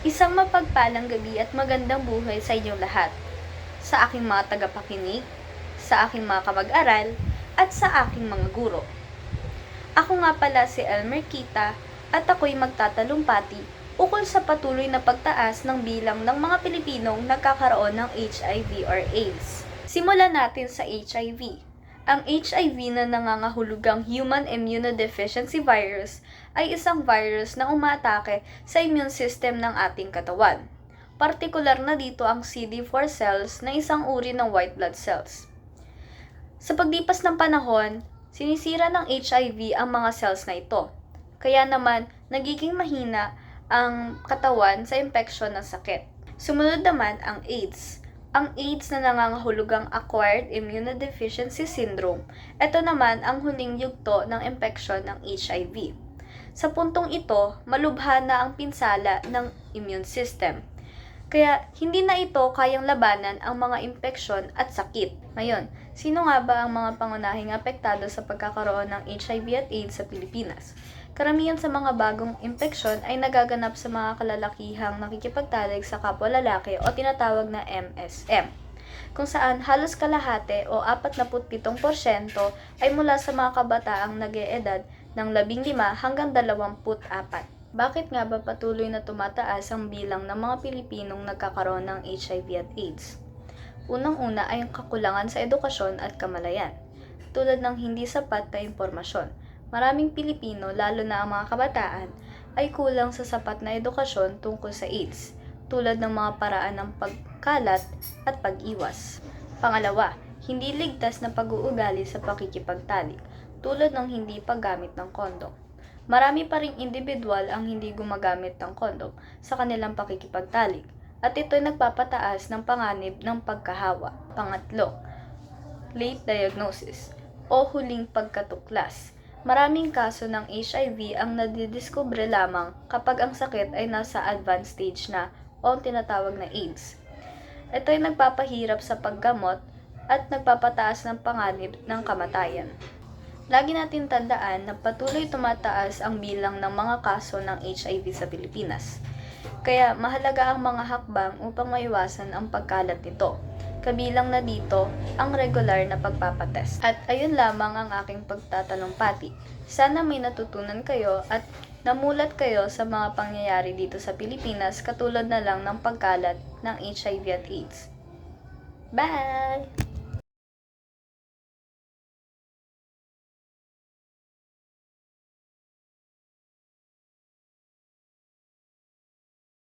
Isang mapagpalang gabi at magandang buhay sa inyong lahat. Sa aking mga tagapakinig, sa aking mga kamag-aral, at sa aking mga guro. Ako nga pala si Elmer Kita at ako'y magtatalumpati ukol sa patuloy na pagtaas ng bilang ng mga Pilipinong nagkakaroon ng HIV or AIDS. Simulan natin sa HIV. Ang HIV na nangangahulugang Human Immunodeficiency Virus ay isang virus na umaatake sa immune system ng ating katawan. Partikular na dito ang CD4 cells na isang uri ng white blood cells. Sa paglipas ng panahon, sinisira ng HIV ang mga cells na ito. Kaya naman, nagiging mahina ang katawan sa impeksyon ng sakit. Sumunod naman ang AIDS. Ang AIDS na nangangahulugang Acquired Immunodeficiency Syndrome. Ito naman ang huling yugto ng impeksyon ng HIV. Sa puntong ito, malubha na ang pinsala ng immune system. Kaya hindi na ito kayang labanan ang mga impeksyon at sakit. Ngayon, sino nga ba ang mga pangunahing apektado sa pagkakaroon ng HIV at AIDS sa Pilipinas? Karamihan sa mga bagong impeksyon ay nagaganap sa mga kalalakihang nakikipagtalik sa kapwa lalaki o tinatawag na MSM, kung saan halos kalahati o 47% ay mula sa mga kabataang nag-eedad ng 15 hanggang 24. Bakit nga ba patuloy na tumataas ang bilang ng mga Pilipinong nagkakaroon ng HIV at AIDS? Unang-una ay ang kakulangan sa edukasyon at kamalayan, tulad ng hindi sapat na impormasyon. Maraming Pilipino, lalo na ang mga kabataan, ay kulang sa sapat na edukasyon tungkol sa AIDS, tulad ng mga paraan ng pagkalat at pag-iwas. Pangalawa, hindi ligtas na pag-uugali sa pakikipagtalik, tulad ng hindi paggamit ng kondom. Marami pa ring individual ang hindi gumagamit ng kondom sa kanilang pakikipagtalik, at ito'y nagpapataas ng panganib ng pagkahawa. Pangatlo, late diagnosis o huling pagkatuklas. Maraming kaso ng HIV ang nadidiskubre lamang kapag ang sakit ay nasa advanced stage na o tinatawag na AIDS. Ito ay nagpapahirap sa paggamot at nagpapataas ng panganib ng kamatayan. Lagi natin tandaan na patuloy tumataas ang bilang ng mga kaso ng HIV sa Pilipinas. Kaya mahalaga ang mga hakbang upang maiwasan ang pagkalat nito. Kabilang na dito ang regular na pagpapatest. At ayun lamang ang aking pagtatalumpati. Sana may natutunan kayo at namulat kayo sa mga pangyayari dito sa Pilipinas katulad na lang ng pagkalat ng HIV at AIDS. Bye!